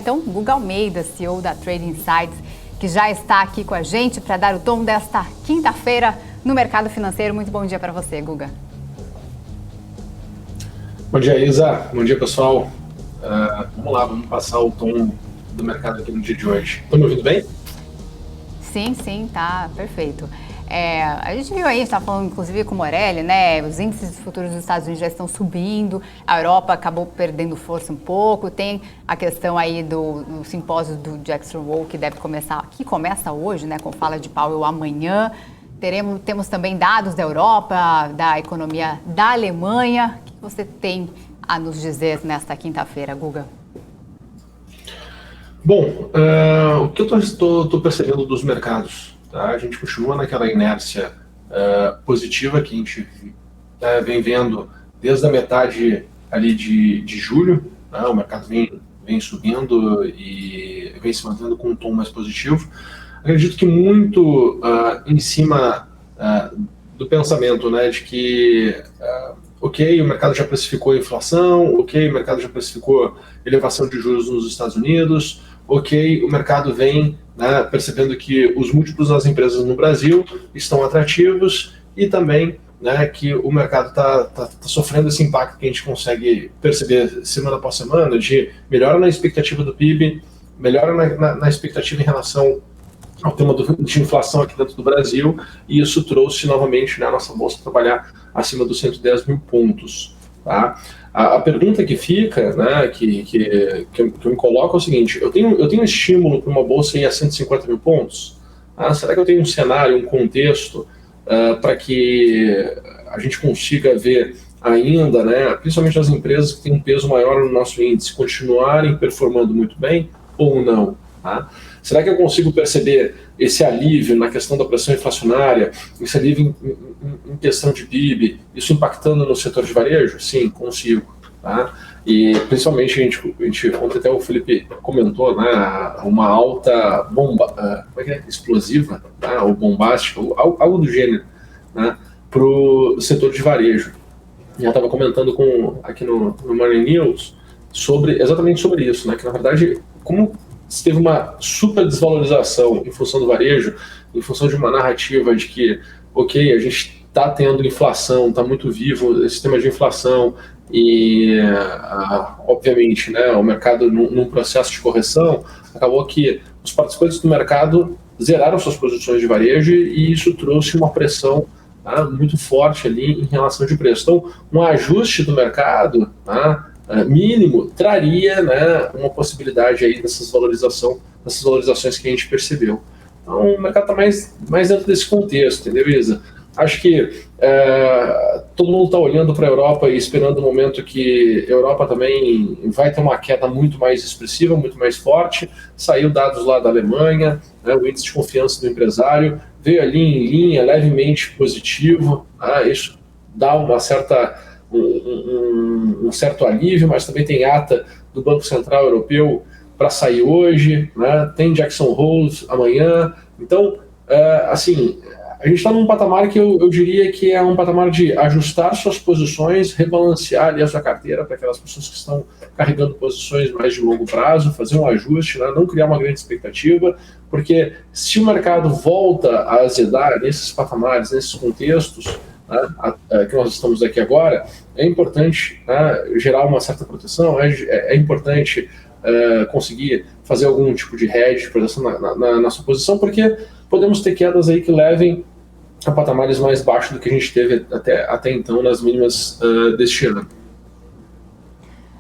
então Guga Almeida, CEO da Trading Insights, que já está aqui com a gente para dar o tom desta quinta-feira no mercado financeiro. Muito bom dia para você, Guga. Bom dia, Isa. Bom dia, pessoal. Vamos lá, vamos passar o tom do mercado aqui no dia de hoje. Estão me ouvindo bem? Sim, tá perfeito. A gente viu aí, a gente estava falando inclusive com o Morelli, né? Os índices futuros dos Estados Unidos já estão subindo, a Europa acabou perdendo força um pouco, tem a questão aí do simpósio do Jackson Hole que começa hoje, né? Com fala de Powell amanhã. Temos também dados da Europa, da economia da Alemanha. O que você tem a nos dizer nesta quinta-feira, Guga? Bom, o que eu estou percebendo dos mercados? Tá? A gente continua naquela inércia positiva que a gente vem vendo desde a metade ali de julho. Tá? O mercado vem subindo e vem se mantendo com um tom mais positivo. Acredito que muito em cima do pensamento, né, de que ok, o mercado já precificou a inflação, ok, o mercado já precificou elevação de juros nos Estados Unidos, ok, o mercado vem, né, percebendo que os múltiplos das empresas no Brasil estão atrativos e também, né, que o mercado está sofrendo esse impacto que a gente consegue perceber semana após semana de melhora na expectativa do PIB, melhora na expectativa em relação ao tema de inflação aqui dentro do Brasil, e isso trouxe novamente, né, a nossa bolsa trabalhar acima dos 110 mil pontos. Tá? A pergunta que fica, né, que eu me coloco é o seguinte: eu tenho estímulo para uma bolsa ir a 150 mil pontos? Será que eu tenho um cenário, um contexto para que a gente consiga ver ainda, né, principalmente as empresas que têm um peso maior no nosso índice, continuarem performando muito bem ou não? Tá? Será que eu consigo perceber esse alívio na questão da pressão inflacionária, esse alívio em questão de PIB, isso impactando no setor de varejo? Sim, consigo. Tá? E principalmente ontem até o Felipe comentou, né, uma alta bomba, explosiva, tá? Ou bombástica, ou algo do gênero, né, para o setor de varejo. Já estava comentando aqui no Morning News exatamente sobre isso, né, que na verdade, como se teve uma super desvalorização em função do varejo, em função de uma narrativa de que, ok, a gente está tendo inflação, está muito vivo esse tema de inflação e, obviamente, né, o mercado num processo de correção, acabou que os participantes do mercado zeraram suas posições de varejo e isso trouxe uma pressão muito forte ali em relação de preço. Então, um ajuste do mercado mínimo traria, né, uma possibilidade aí dessas valorizações que a gente percebeu. Então o mercado está mais dentro desse contexto, entendeu, Isa? Acho que todo mundo está olhando para a Europa e esperando o momento que a Europa também vai ter uma queda muito mais expressiva, muito mais forte. Saiu dados lá da Alemanha, né, o índice de confiança do empresário veio ali em linha, levemente positivo. Isso dá uma um certo alívio, mas também tem ata do Banco Central Europeu para sair hoje, né? Tem Jackson Hole amanhã. Então, assim, a gente está num patamar que eu diria que é um patamar de ajustar suas posições, rebalancear ali a sua carteira para aquelas pessoas que estão carregando posições mais de longo prazo, fazer um ajuste, né? Não criar uma grande expectativa, porque se o mercado volta a azedar nesses patamares, nesses contextos, que nós estamos aqui agora, é importante, né, gerar uma certa proteção, é importante conseguir fazer algum tipo de hedge, proteção na sua posição, porque podemos ter quedas aí que levem a patamares mais baixos do que a gente teve até então nas mínimas deste ano.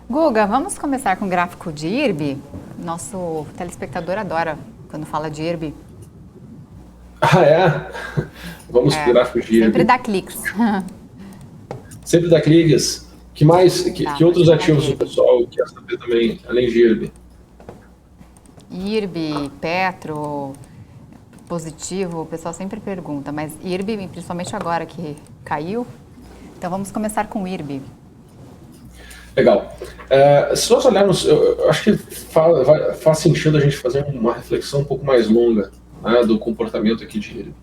Guga, vamos começar com o gráfico de IRB? Nosso telespectador adora quando fala de IRB. Vamos para o gráfico de IRB. Sempre dá cliques. Sempre dá cliques. Que outros ativos do pessoal quer saber também, além de IRB? IRB, Petro, positivo, o pessoal sempre pergunta, mas IRB, principalmente agora que caiu. Então vamos começar com IRB. Legal. Se nós olharmos, eu acho que faz sentido a gente fazer uma reflexão um pouco mais longa, né, do comportamento aqui de IRB.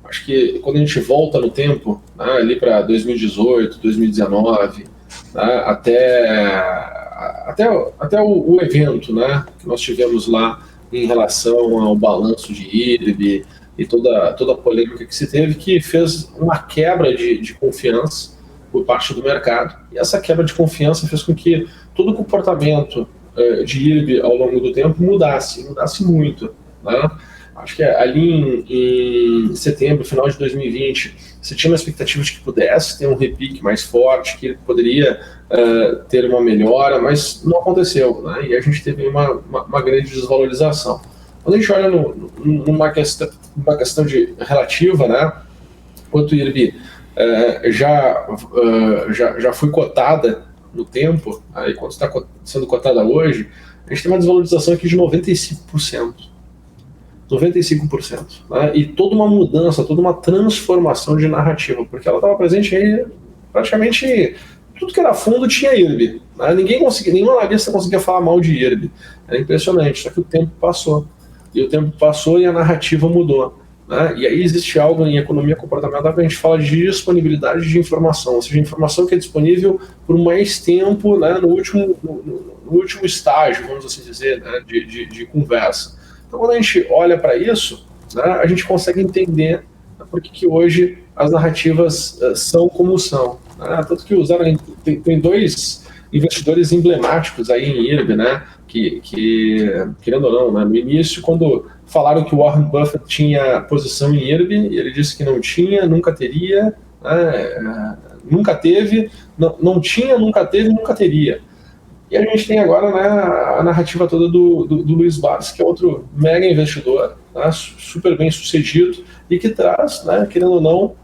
Acho que quando a gente volta no tempo, né, ali para 2018, 2019, né, até o evento, né, que nós tivemos lá em relação ao balanço de IRB e toda a polêmica que se teve, que fez uma quebra de confiança por parte do mercado. E essa quebra de confiança fez com que todo o comportamento de IRB ao longo do tempo mudasse muito, né? Acho que ali em setembro, final de 2020, você tinha uma expectativa de que pudesse ter um repique mais forte, que poderia ter uma melhora, mas não aconteceu, né? E a gente teve uma grande desvalorização. Quando a gente olha numa questão relativa, né, quanto o IRB já foi cotada no tempo, aí quando está sendo cotada hoje, a gente tem uma desvalorização aqui de 95%. 95%. Né? E toda uma mudança, toda uma transformação de narrativa, porque ela estava presente aí, praticamente tudo que era fundo tinha IRB. Né? Nenhum analista conseguia falar mal de IRB. Era impressionante, só que o tempo passou. E o tempo passou e a narrativa mudou. Né? E aí existe algo em economia comportamental que a gente fala de disponibilidade de informação, ou seja, informação que é disponível por mais tempo, né, no último estágio, vamos assim dizer, né, de conversa. Então, quando a gente olha para isso, né, a gente consegue entender por que hoje as narrativas são como são. Né? Tanto que tem dois investidores emblemáticos aí em IRB, né, que querendo ou não, né, no início, quando falaram que o Warren Buffett tinha posição em IRB, ele disse que não tinha, nunca teria, né, nunca teve, não tinha, nunca teve, nunca teria. E a gente tem agora, né, a narrativa toda do Luiz Barsi, que é outro mega investidor, né, super bem sucedido, e que traz, né, querendo ou não,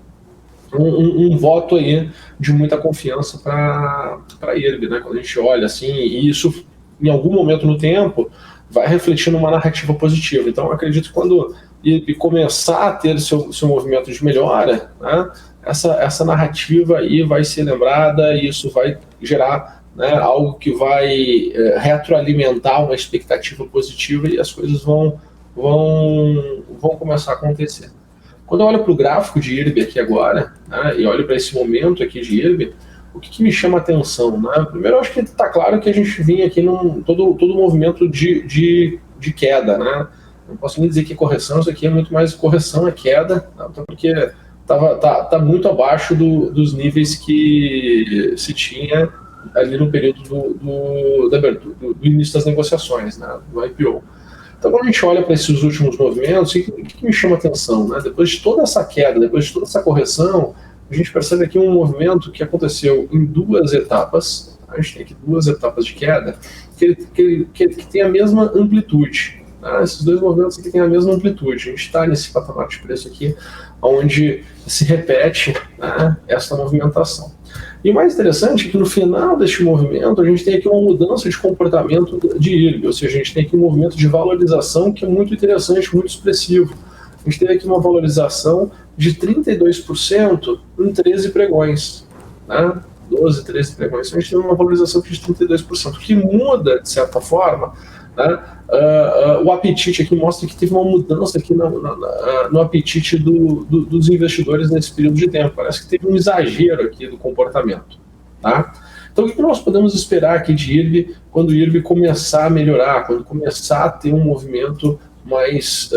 um voto aí de muita confiança para a IRB, né, quando a gente olha assim, e isso em algum momento no tempo vai refletir numa narrativa positiva. Então eu acredito que quando IRB começar a ter seu movimento de melhora, né, essa narrativa aí vai ser lembrada e isso vai gerar, né, algo que vai retroalimentar uma expectativa positiva e as coisas vão começar a acontecer. Quando eu olho para o gráfico de IRB aqui agora, né, e olho para esse momento aqui de IRB, o que me chama a atenção? Né? Primeiro, eu acho que está claro que a gente vinha aqui todo movimento de queda. Né? Não posso nem dizer que correção, isso aqui é muito mais correção, é queda, né? Porque tá muito abaixo dos níveis que se tinha ali no período do início das negociações, né, do IPO. Então, quando a gente olha para esses últimos movimentos, o que me chama a atenção? Né? Depois de toda essa queda, depois de toda essa correção, a gente percebe aqui um movimento que aconteceu em duas etapas. A gente tem aqui duas etapas de queda que tem a mesma amplitude. Né? Esses dois movimentos aqui têm a mesma amplitude. A gente está nesse patamar de preço aqui, onde se repete, né, essa movimentação. E o mais interessante é que no final deste movimento a gente tem aqui uma mudança de comportamento de IRB, ou seja, a gente tem aqui um movimento de valorização que é muito interessante, muito expressivo. A gente tem aqui uma valorização de 32% em 13 pregões, né? 12, 13 pregões. A gente tem uma valorização aqui de 32%, que muda, de certa forma, né? O apetite aqui mostra que teve uma mudança aqui no apetite dos investidores nesse período de tempo. Parece que teve um exagero aqui do comportamento. Tá? Então, o que nós podemos esperar aqui de IRB quando o IRB começar a melhorar, quando começar a ter um movimento mais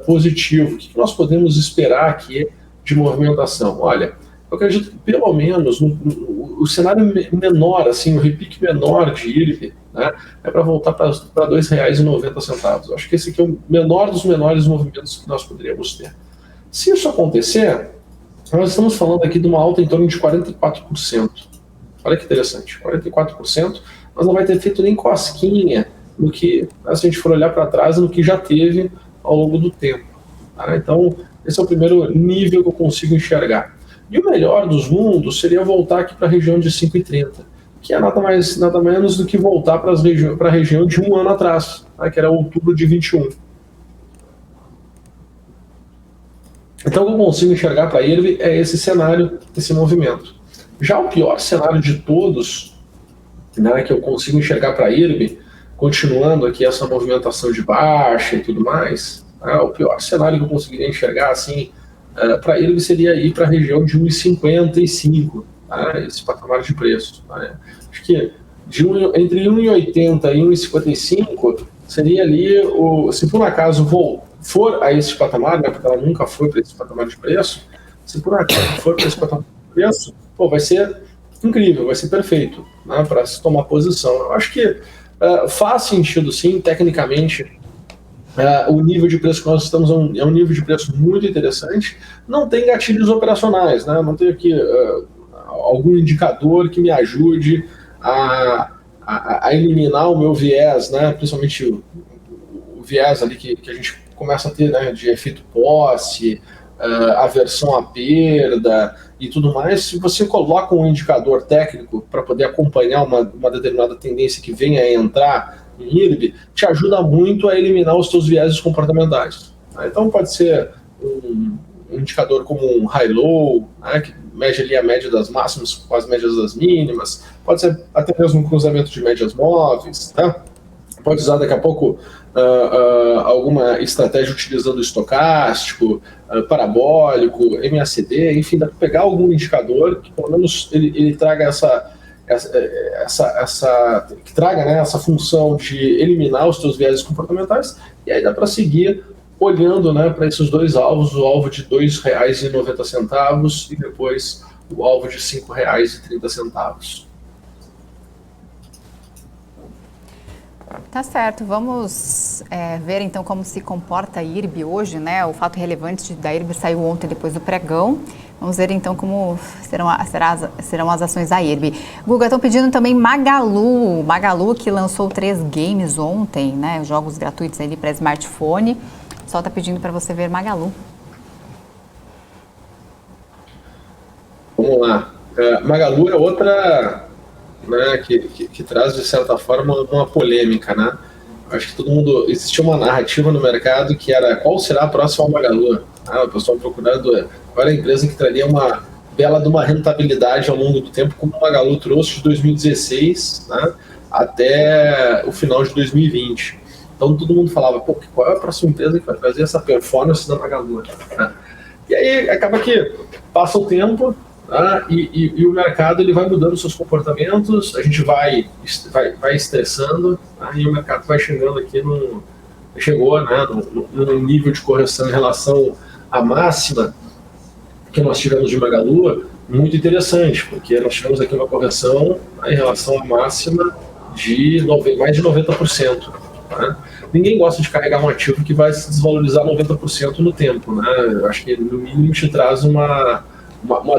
positivo? O que nós podemos esperar aqui de movimentação? Olha, eu acredito que pelo menos o cenário menor, assim, o repique menor de IRB, né, é para voltar para R$ 2,90. Eu acho que esse aqui é o menor dos menores movimentos que nós poderíamos ter. Se isso acontecer, nós estamos falando aqui de uma alta em torno de 44%. Olha que interessante, 44%, mas não vai ter feito nem cosquinha no que, se a gente for olhar para trás, no que já teve ao longo do tempo. Tá? Então, esse é o primeiro nível que eu consigo enxergar. E o melhor dos mundos seria voltar aqui para a região de 5,30, que é nada menos do que voltar para a região de um ano atrás, tá? Que era outubro de 21. Então, o que eu consigo enxergar para IRB é esse cenário, esse movimento. Já o pior cenário de todos, né, que eu consigo enxergar para IRB, continuando aqui essa movimentação de baixa e tudo mais, né, o pior cenário que eu conseguiria enxergar assim, para IRB seria ir para a região de 1,55, tá, esse patamar de preço. Tá, né. Acho que entre 1,80 e 1,55 seria ali, se por um acaso for a esse patamar, né, porque ela nunca foi para esse patamar de preço, se por um acaso for para esse patamar de preço, vai ser incrível, vai ser perfeito, né, para se tomar posição. Eu acho que faz sentido, sim, tecnicamente. O nível de preço que nós estamos é um nível de preço muito interessante. Não tem gatilhos operacionais, né? Não tem aqui algum indicador que me ajude a eliminar o meu viés, né? Principalmente o viés ali que a gente começa a ter, né? De efeito posse, aversão à perda e tudo mais. Se você coloca um indicador técnico para poder acompanhar uma determinada tendência que venha a entrar em IRB, te ajuda muito a eliminar os seus viéses comportamentais. Então pode ser um indicador como um high-low, né, que mede ali a média das máximas com as médias das mínimas, pode ser até mesmo um cruzamento de médias móveis, tá? Pode usar daqui a pouco alguma estratégia utilizando estocástico, parabólico, MACD, enfim, dá para pegar algum indicador que pelo menos ele traga que traga, né, essa função de eliminar os seus viéses comportamentais, e aí dá para seguir olhando, né, para esses dois alvos, o alvo de R$ 2,90 e depois o alvo de R$ 5,30. Tá certo, vamos ver então como se comporta a IRB hoje, né? O fato relevante da IRB saiu ontem depois do pregão. Vamos ver então como serão as ações da IRB. Guga, estão pedindo também Magalu. Magalu que lançou 3 games ontem, né? Jogos gratuitos ali para smartphone. O pessoal está pedindo para você ver Magalu. Vamos lá. Magalu é outra, né, que traz, de certa forma, uma polêmica, né? Acho que todo mundo... Existia uma narrativa no mercado que era qual será a próxima Magalu? O pessoal procurando qual era a empresa que traria uma bela de uma rentabilidade ao longo do tempo, como o Magalu trouxe de 2016, né, até o final de 2020. Então todo mundo falava, qual é a próxima empresa que vai trazer essa performance da Magalu? Né? E aí acaba que passa o tempo, e o mercado ele vai mudando seus comportamentos, a gente vai estressando, e o mercado vai chegando aqui chegou, né, num nível de correção em relação à máxima que nós tivemos de Magalu, muito interessante, porque nós tivemos aqui uma correção em relação à máxima de mais de 90%. Né? Ninguém gosta de carregar um ativo que vai se desvalorizar 90% no tempo. Né? Eu acho que no mínimo te traz uma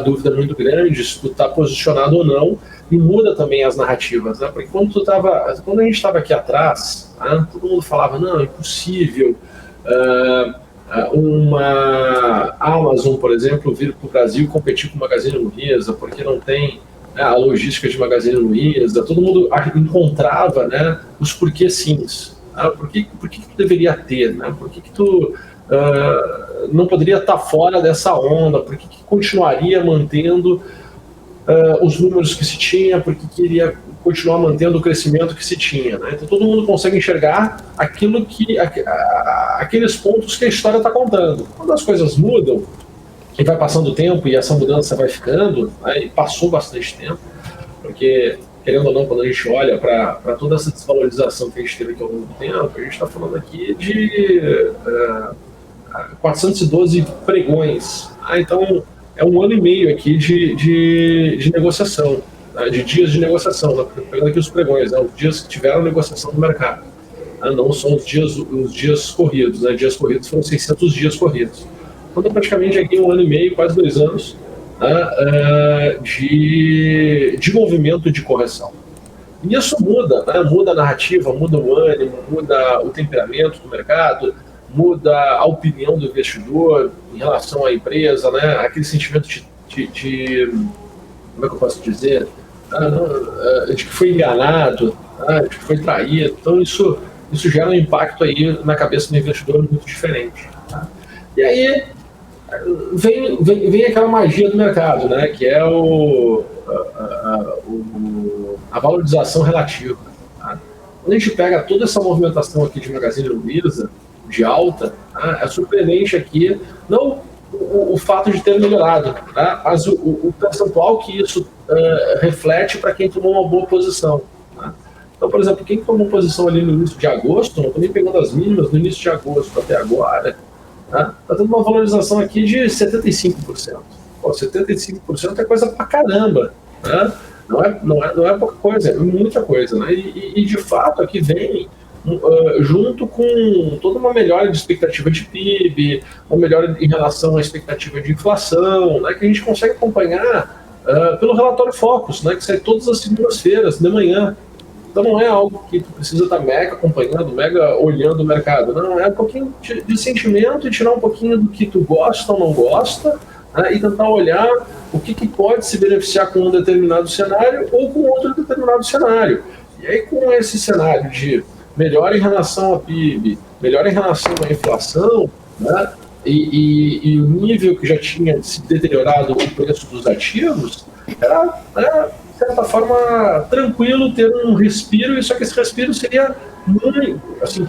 dúvida muito grande se tu está posicionado ou não, e muda também as narrativas, né? Porque quando a gente estava aqui atrás, né, todo mundo falava, não, é impossível uma Amazon, por exemplo, vir para o Brasil competir com o Magazine Luiza, porque não tem, né, a logística de Magazine Luiza. Todo mundo encontrava, né, os porquê sims. Por que tu deveria ter? Né? Por que tu não poderia estar fora dessa onda? Por que continuaria mantendo os números que se tinha? Por que queria continuar mantendo o crescimento que se tinha? Né? Então todo mundo consegue enxergar aqueles pontos que a história está contando. Quando as coisas mudam e vai passando o tempo e essa mudança vai ficando, né, e passou bastante tempo, porque querendo ou não, quando a gente olha para toda essa desvalorização que a gente teve aqui ao longo do tempo, a gente está falando aqui de 412 pregões. Então, é 1 ano e meio aqui de negociação, né, de dias de negociação, né, pegando aqui os pregões, né, os dias que tiveram negociação no mercado. Né, não são os dias corridos, né, dias corridos foram 600 dias corridos. Então, praticamente aqui 1 ano e meio, quase 2 anos, de movimento de correção. E isso muda, né? Muda a narrativa, muda o ânimo, muda o temperamento do mercado, muda a opinião do investidor em relação à empresa, né? Aquele sentimento de como é que eu posso dizer? De que foi enganado, de que foi traído. Então isso gera um impacto aí na cabeça do investidor muito diferente. Tá? E aí vem aquela magia do mercado, né, que é a valorização relativa. Tá? Quando a gente pega toda essa movimentação aqui de Magazine Luiza, de alta, tá? É surpreendente aqui, não o fato de ter melhorado, tá? Mas o percentual que isso reflete para quem tomou uma boa posição. Tá? Então, por exemplo, quem tomou posição ali no início de agosto, não estou nem pegando as mínimas, no início de agosto até agora, está tendo uma valorização aqui de 75%. Pô, 75% é coisa pra caramba, né? Não é pouca coisa, é muita coisa, né? E de fato aqui vem junto com toda uma melhora de expectativa de PIB, uma melhora em relação à expectativa de inflação, né, que a gente consegue acompanhar pelo relatório Focus, né, que sai todas as segundas-feiras, de manhã. Então não é algo que tu precisa estar mega acompanhando, mega olhando o mercado. Não, é um pouquinho de sentimento e tirar um pouquinho do que tu gosta ou não gosta, né, e tentar olhar o que pode se beneficiar com um determinado cenário ou com outro determinado cenário. E aí com esse cenário de melhor em relação ao PIB, melhor em relação à inflação, né, e o nível que já tinha se deteriorado o preço dos ativos, era de certa forma, tranquilo ter um respiro, só que esse respiro seria muito, assim,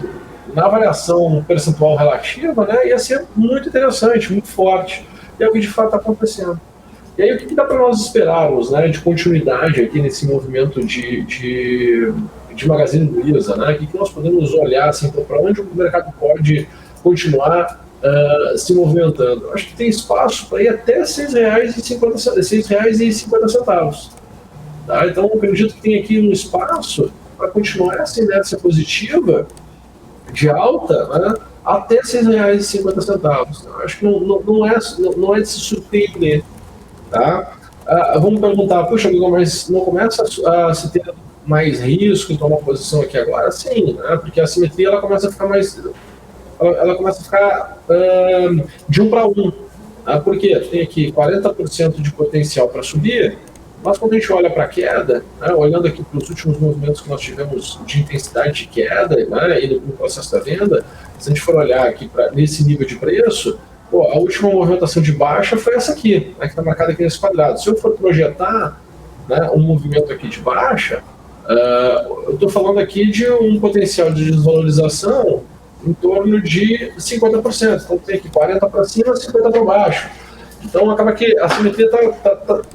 na avaliação percentual relativa, né, ia ser muito interessante, muito forte. E é o que de fato está acontecendo. E aí o que dá para nós esperarmos, né, de continuidade aqui nesse movimento de Magazine Luiza, né? O que nós podemos olhar assim, para onde o mercado pode continuar se movimentando? Acho que tem espaço para ir até R$ 6,50. Tá? Então, eu acredito que tem aqui um espaço para continuar essa inércia positiva de alta, né, até R$ 6,50. Acho que não é de se surpreender. Tá? Vamos perguntar, puxa, Google, mas não começa a se ter mais risco em tomar posição aqui agora? Sim, né? Porque a simetria ela começa a ficar de 1 para 1. Por quê? Tem aqui 40% de potencial para subir, mas quando a gente olha para a queda, né, olhando aqui para os últimos movimentos que nós tivemos de intensidade de queda, né, e no processo da venda, se a gente for olhar aqui nesse nível de preço, a última movimentação de baixa foi essa aqui, né, que está marcada aqui nesse quadrado. Se eu for projetar, né, um movimento aqui de baixa, eu estou falando aqui de um potencial de desvalorização em torno de 50%. Então tem aqui 40% para cima, 50% para baixo. Então acaba que a simetria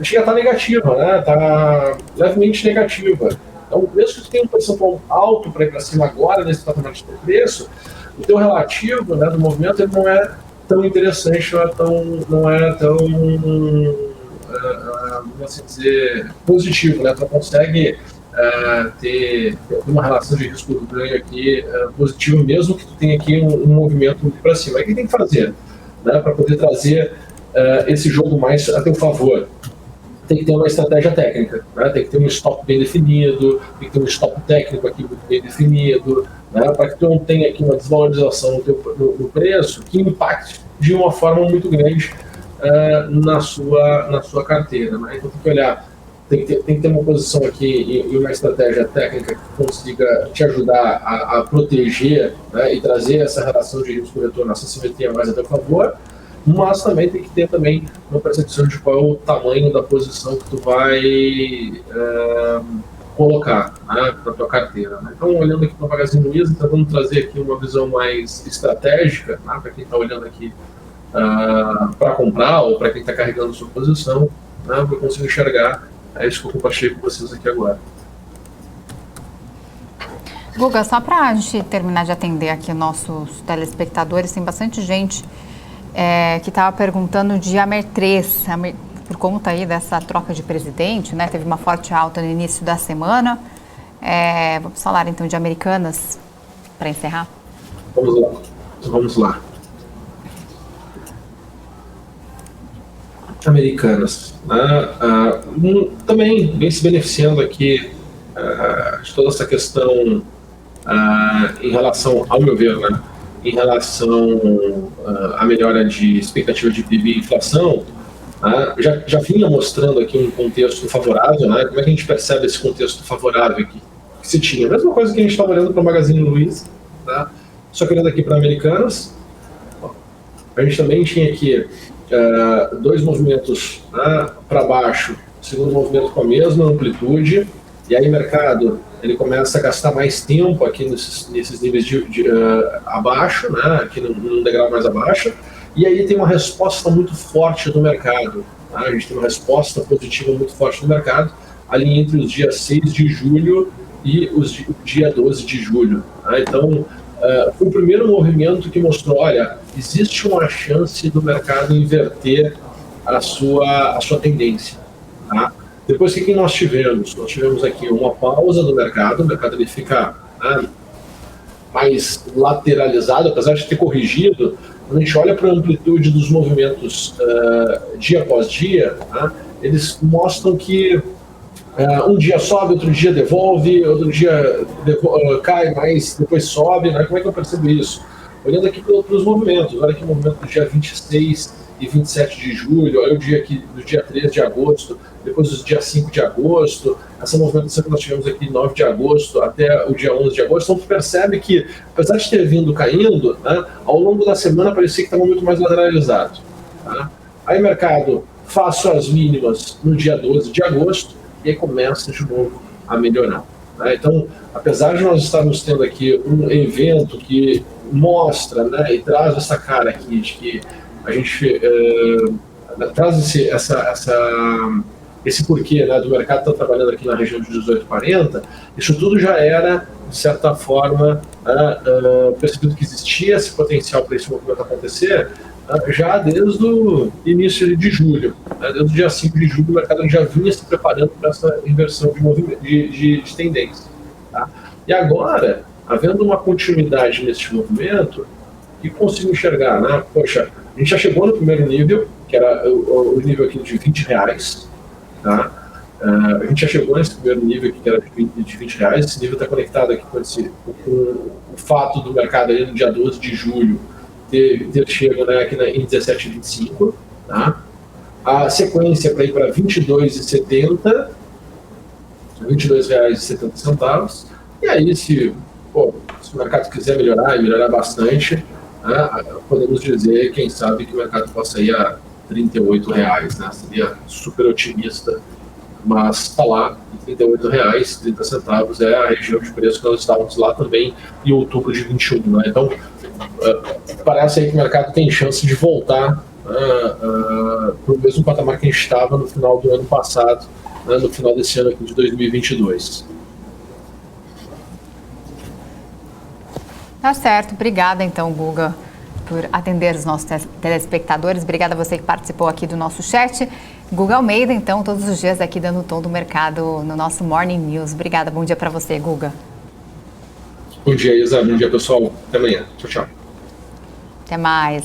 chega a estar negativa, né? Está levemente negativa. Então, mesmo que tu tenha um percentual alto para ir para cima agora, nesse patamar de preço, o teu relativo, né, do movimento ele não é tão interessante, não é tão vamos assim dizer, positivo, né? Tu não consegue ter uma relação de risco do ganho aqui positiva, mesmo que tu tenha aqui um movimento para cima. Aí o que tem que fazer, né, para poder trazer esse jogo mais a teu favor? Tem que ter uma estratégia técnica, né? Tem que ter um stop bem definido, tem que ter um stop técnico aqui muito bem definido, né? Para que tu não tenha aqui uma desvalorização no preço que impacte de uma forma muito grande na sua carteira, né? Então tem que olhar, tem que ter uma posição aqui e uma estratégia técnica que consiga te ajudar a proteger, né, e trazer essa relação de risco-retorno, essa simetria mais a teu favor, mas também tem que ter também uma percepção de qual é o tamanho da posição que tu vai colocar, né, para a tua carteira, né? Então, olhando aqui para o Magazine Luiza, tentando trazer aqui uma visão mais estratégica, né, para quem está olhando aqui para comprar ou para quem está carregando sua posição, né, eu consigo enxergar. É isso que eu compartilhei com vocês aqui agora. Guga, só para a gente terminar de atender aqui nossos telespectadores, tem bastante gente que estava perguntando de Amer3, por conta aí dessa troca de presidente, né? Teve uma forte alta no início da semana. Vamos falar então de Americanas, para encerrar? Vamos lá. Americanas, né? Também vem se beneficiando aqui de toda essa questão em relação, ao meu ver, né, em relação à melhora de expectativa de PIB e inflação, já vinha mostrando aqui um contexto favorável, né? Como é que a gente percebe esse contexto favorável aqui que se tinha? A mesma coisa que a gente estava olhando para o Magazine Luiza, tá? Só que olhando aqui para Americanas, a gente também tinha aqui dois movimentos, né, para baixo, segundo movimento com a mesma amplitude, e aí o mercado ele começa a gastar mais tempo aqui nesses níveis abaixo, né, aqui num degrau mais abaixo, e aí tem uma resposta muito forte do mercado, tá? A gente tem uma resposta positiva muito forte do mercado ali entre os dias 6 de julho e o dia 12 de julho. Tá? Então, foi o primeiro movimento que mostrou, olha, existe uma chance do mercado inverter a sua tendência. Tá? Depois, o que nós tivemos? Nós tivemos aqui uma pausa do mercado, o mercado ele fica mais lateralizado, apesar de ter corrigido. Quando a gente olha para a amplitude dos movimentos dia após dia, tá? Eles mostram que um dia sobe, outro dia devolve, outro dia cai, mas depois sobe. Né? Como é que eu percebo isso? Olhando aqui pelos movimentos, olha aqui o movimento do dia 26 e 27 de julho, olha o dia aqui do dia 3 de agosto, depois do dia 5 de agosto, essa movimentação que nós tivemos aqui 9 de agosto até o dia 11 de agosto. Então tu percebe que, apesar de ter vindo caindo, né, ao longo da semana parecia que estava muito mais lateralizado. Tá? Aí o mercado faz suas mínimas no dia 12 de agosto e aí começa de novo a melhorar. Né? Então, apesar de nós estarmos tendo aqui um evento que mostra, né, e traz essa cara aqui de que a gente traz esse porquê, né, do mercado estar trabalhando aqui na região de 18,40, isso tudo já era, de certa forma, percebido que existia esse potencial para esse movimento acontecer, já desde o início de julho. Né, desde o dia 5 de julho, o mercado já vinha se preparando para essa inversão de tendência. Tá? E agora, havendo uma continuidade nesse movimento, que consigo enxergar, né? Poxa, a gente já chegou no primeiro nível, que era o nível aqui de R$20, tá? A gente já chegou nesse primeiro nível aqui, que era de R$20. Esse nível está conectado aqui com o fato do mercado ali no dia 12 de julho ter chegado, né, aqui em 17,25, tá? A sequência para ir para R$22,70, R$22,70, e aí se o mercado quiser melhorar e melhorar bastante, podemos dizer, quem sabe, que o mercado possa ir a R$38, né? Seria super otimista, mas está lá, R$38,30 é a região de preço que nós estávamos lá também em outubro de 21. Né? Então, parece aí que o mercado tem chance de voltar para o mesmo patamar que a gente estava no final do ano passado, né? No final desse ano aqui de 2022. Tá certo. Obrigada, então, Guga, por atender os nossos telespectadores. Obrigada a você que participou aqui do nosso chat. Guga Almeida, então, todos os dias aqui dando o tom do mercado no nosso Morning News. Obrigada. Bom dia para você, Guga. Bom dia, Isa. Bom dia, pessoal. Até amanhã. Tchau, tchau. Até mais.